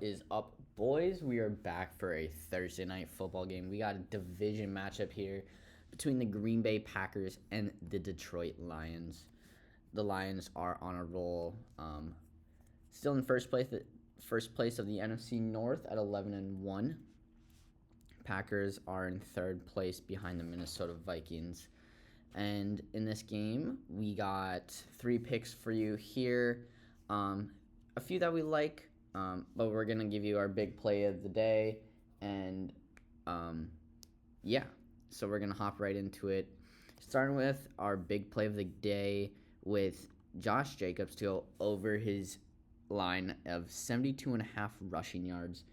Is up, boys? We are back for a Thursday night football game. We got a division matchup here between the Green Bay Packers and the Detroit Lions. The Lions are on a roll, still in first place of the NFC North at 11-1. Packers are in third place behind the Minnesota Vikings. And in this game, we got 3 picks for you here. A few that we like, but we're going to give you our big play of the day. And yeah, so we're going to hop right into it. Starting with our big play of the day with Josh Jacobs to go over his line of 72.5 rushing yards.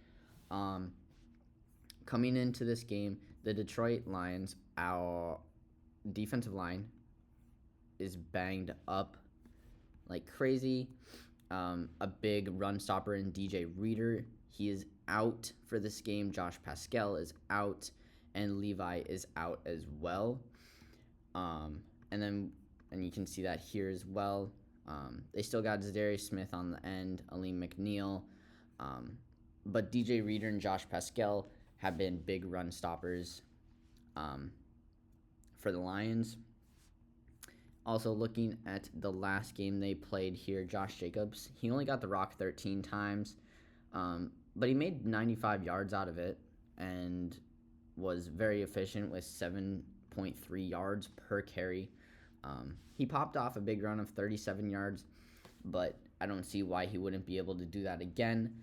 Coming into this game, the Detroit Lions, our defensive line is banged up like crazy. A big run stopper in DJ Reader. He is out for this game. Josh Pascal is out, and Levi is out as well. And you can see that here as well. They still got Zadarius Smith on the end, Aleem McNeil. But DJ Reader and Josh Pascal have been big run stoppers for the Lions. Also, looking at the last game they played here, Josh Jacobs, he only got the rock 13 times, but he made 95 yards out of it and was very efficient with 7.3 yards per carry. He popped off a big run of 37 yards, but I don't see why he wouldn't be able to do that again,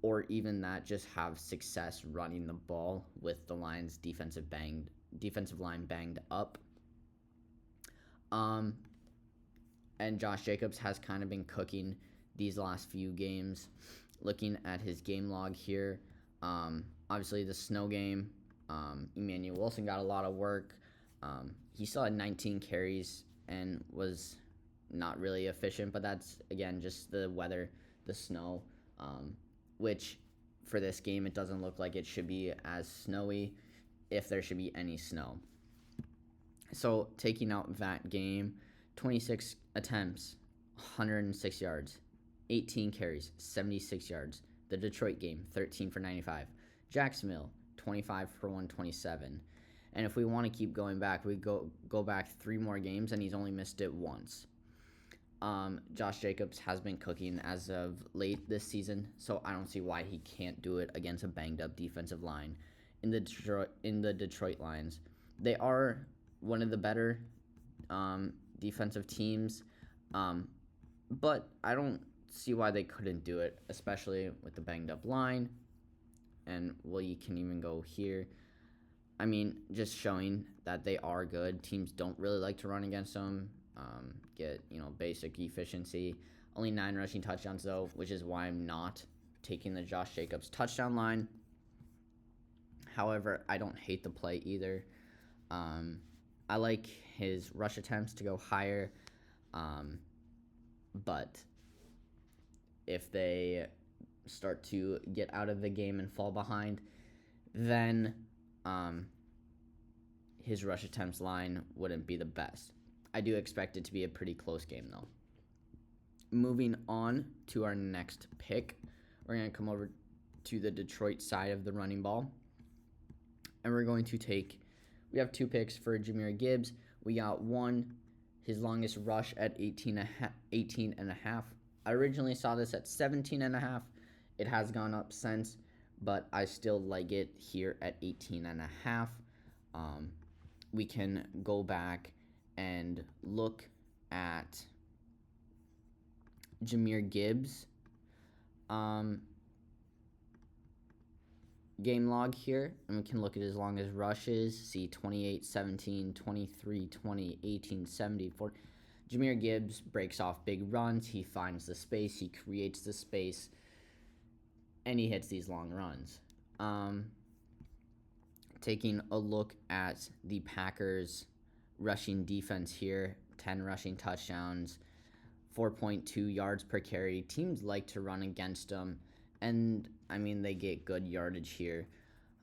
or even that, just have success running the ball with the Lions' defensive line banged up. And Josh Jacobs has kind of been cooking these last few games. Looking at his game log here, obviously the snow game, Emmanuel Wilson got a lot of work. He still had 19 carries and was not really efficient, but that's, again, just the weather, the snow, which for this game it doesn't look like it should be as snowy if there should be any snow. So taking out that game, 26 attempts, 106 yards, 18 carries, 76 yards. The Detroit game, 13 for 95. Jacksonville, 25 for 127. And if we want to keep going back, we go back 3 more games, and he's only missed it once. Josh Jacobs has been cooking as of late this season, so I don't see why he can't do it against a banged-up defensive line in the Detroit Lions. They are one of the better defensive teams, but I don't see why they couldn't do it, especially with the banged-up line. And you can even go here. I mean, just showing that they are good. Teams don't really like to run against them. Get basic efficiency. Only 9 rushing touchdowns though, which is why I'm not taking the Josh Jacobs touchdown line. However, I don't hate the play either. I like his rush attempts to go higher, but if they start to get out of the game and fall behind, then his rush attempts line wouldn't be the best. I do expect it to be a pretty close game, though. Moving on to our next pick, we're going to come over to the Detroit side of the running ball, and we're going to we have 2 picks for Jahmyr Gibbs. We got one, his longest rush at 18 and a half. I originally saw this at 17 and a half. It has gone up since, but I still like it here at 18 and a half. We can go back and look at Jahmyr Gibbs' game log here, and we can look at his longest rushes, see 28, 17, 23, 20, 18, 70, 40. Jahmyr Gibbs breaks off big runs. He finds the space. He creates the space, and he hits these long runs. Taking a look at the Packers' rushing defense here, 10 rushing touchdowns, 4.2 yards per carry. Teams like to run against them, and, I mean, they get good yardage here.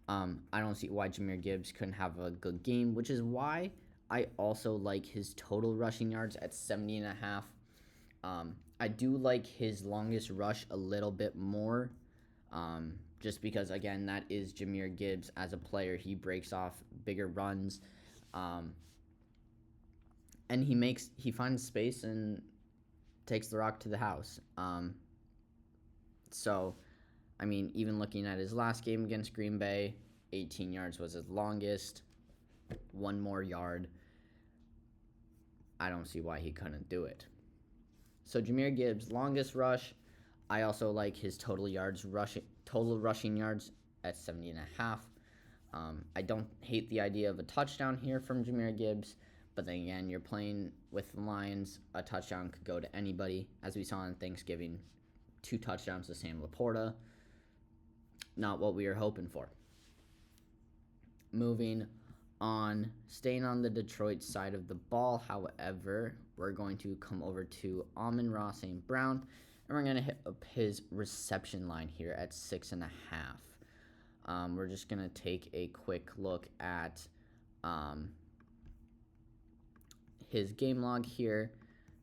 I don't see why Jahmyr Gibbs couldn't have a good game, which is why I also like his total rushing yards at 70.5. I do like his longest rush a little bit more. Just because, again, that is Jahmyr Gibbs as a player. He breaks off bigger runs. And he finds space and takes the rock to the house. So, I mean, even looking at his last game against Green Bay, 18 yards was his longest. One more yard. I don't see why he couldn't do it. So Jahmyr Gibbs, longest rush. I also like his total rushing yards at 70.5. I don't hate the idea of a touchdown here from Jahmyr Gibbs, but then again, you're playing with the Lions. A touchdown could go to anybody, as we saw on Thanksgiving. 2 touchdowns to Sam Laporta. Not what we were hoping for. Moving on, staying on the Detroit side of the ball, however, we're going to come over to Amon-Ra St. Brown, and we're going to hit up his reception line here at 6.5. We're just going to take a quick look at his game log here,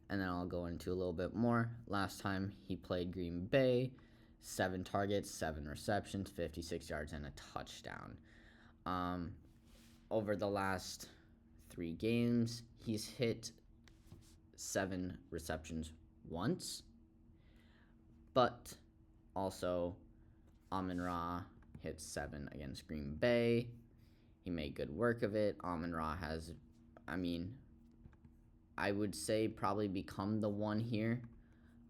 and then I'll go into a little bit more. Last time he played Green Bay, 7 targets, 7 receptions, 56 yards, and a touchdown. Over the last 3 games, he's hit 7 receptions once, but also Amon-Ra hit 7 against Green Bay. He made good work of it. Amon-Ra has, I would say probably become the one here.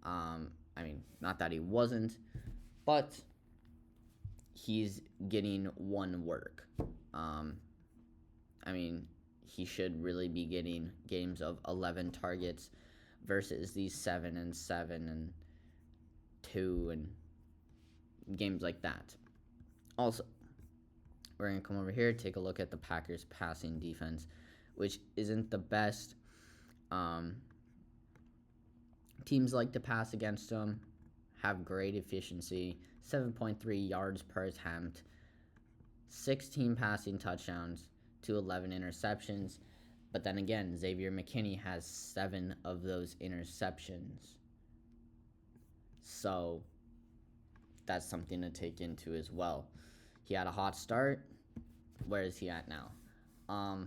Not that he wasn't, but he's getting one work. He should really be getting games of 11 targets versus these 7 and 7 and 2 and games like that. Also, we're going to come over here, take a look at the Packers passing defense, which isn't the best. Teams like to pass against them, have great efficiency, 7.3 yards per attempt, 16 passing touchdowns to 11 interceptions. But then again, Xavier McKinney has 7 of those interceptions. So that's something to take into as well. He had a hot start. Where is he at now? I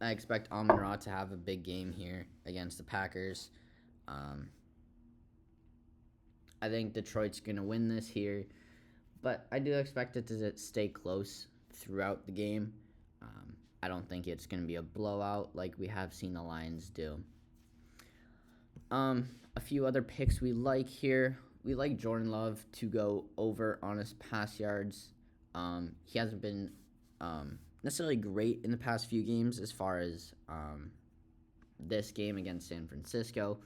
expect Amon-Ra to have a big game here against the Packers. I think Detroit's going to win this here, but I do expect it to stay close throughout the game. I don't think it's going to be a blowout like we have seen the Lions do. A few other picks we like here. We like Jordan Love to go over on his pass yards. He hasn't been necessarily great in the past few games as far as this game against San Francisco.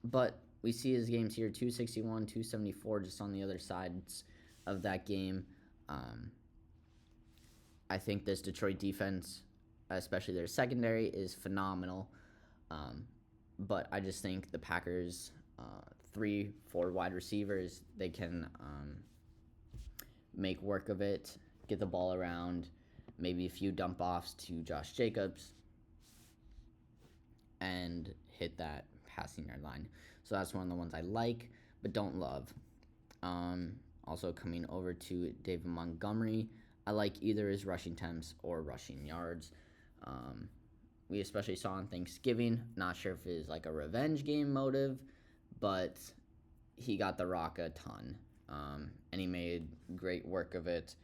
But we see his games here, 261, 274, just on the other sides of that game. I think this Detroit defense, especially their secondary, is phenomenal. But I just think the Packers, 3-4 wide receivers, they can make work of it, get the ball around, maybe a few dump offs to Josh Jacobs, and hit that passing yard line. So that's one of the ones I like, but don't love. Also coming over to David Montgomery, I like either his rushing attempts or rushing yards. We especially saw on Thanksgiving, not sure if it was like a revenge game motive, but he got the rock a ton, and he made great work of it.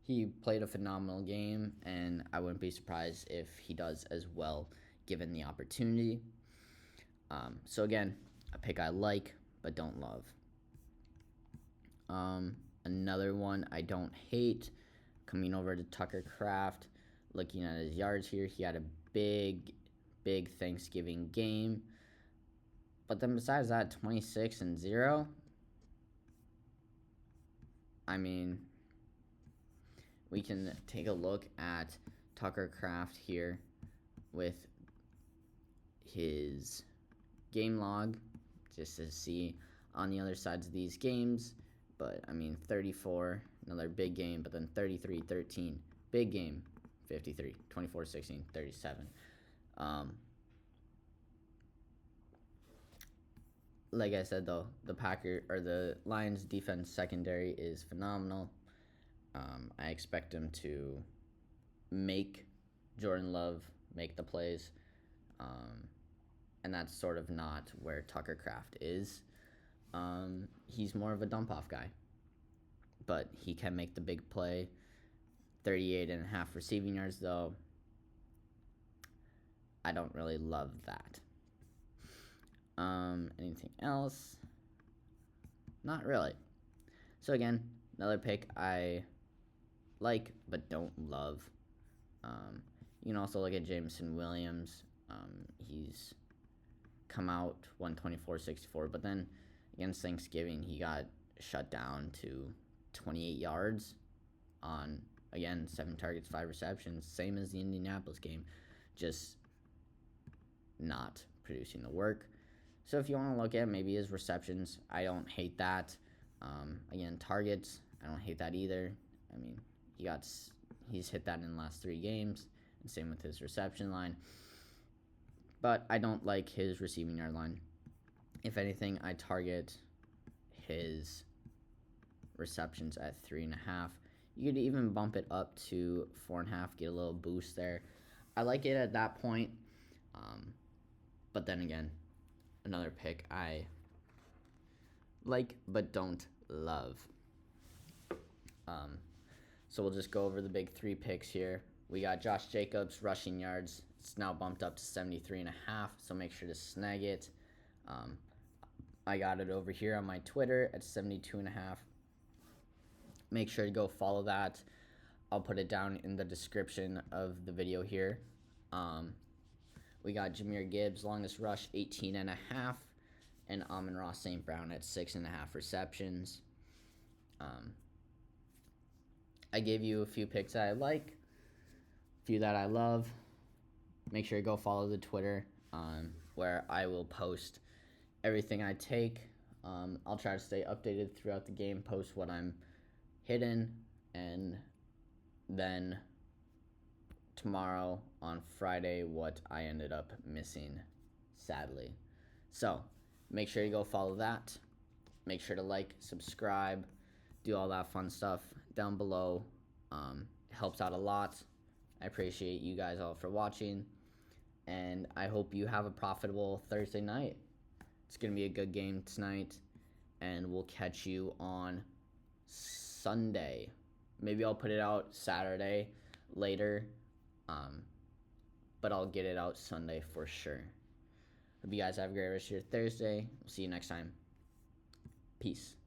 He played a phenomenal game, and I wouldn't be surprised if he does as well, given the opportunity. So again, a pick I like, but don't love. Another one I don't hate, coming over to Tucker Kraft, looking at his yards here, he had a big Thanksgiving game. But then besides that, 26-0. We can take a look at Tucker Kraft here with his game log just to see on the other sides of these games. But 34, another big game, but then 33-13, big game, 53, 24-16, 37. like I said though, the Lions defense secondary is phenomenal. I expect him to make Jordan Love make the plays, um, and that's sort of not where Tucker Kraft is. He's more of a dump off guy, but he can make the big play. 38.5 receiving yards, though. I don't really love that. Anything else? Not really. So again, another pick I like but don't love. You can also look at Jameson Williams. He's come out 124-64, but then against Thanksgiving he got shut down to 28 yards on, again, 7 targets, 5 receptions, same as the Indianapolis game, just not producing the work. So if you want to look at maybe his receptions, I don't hate that. Again, targets, I don't hate that either. I mean, he's hit that in the last 3 games, and same with his reception line. But I don't like his receiving yard line. If anything, I target his receptions at 3.5. You could even bump it up to 4.5, get a little boost there. I like it at that point. But then again, another pick I like but don't love. So we'll just go over the big 3 picks here. We got Josh Jacobs rushing yards. It's now bumped up to 73.5, so make sure to snag it. I got it over here on my Twitter at 72.5. Make sure to go follow that. I'll put it down in the description of the video here. We got Jahmyr Gibbs, longest rush, 18.5, and Amon-Ra St. Brown at 6.5 receptions. I gave you a few picks that I like, a few that I love. Make sure to go follow the Twitter, where I will post everything I take. I'll try to stay updated throughout the game, post what I'm hitting, and then tomorrow on Friday what I ended up missing, sadly. So make sure you go follow that. Make sure to like, subscribe, do all that fun stuff down below. It helps out a lot. I appreciate you guys all for watching, and I hope you have a profitable Thursday night. It's going to be a good game tonight, and we'll catch you on Sunday. Maybe I'll put it out Saturday later, but I'll get it out Sunday for sure. Hope you guys have a great rest of your Thursday. We'll see you next time. Peace.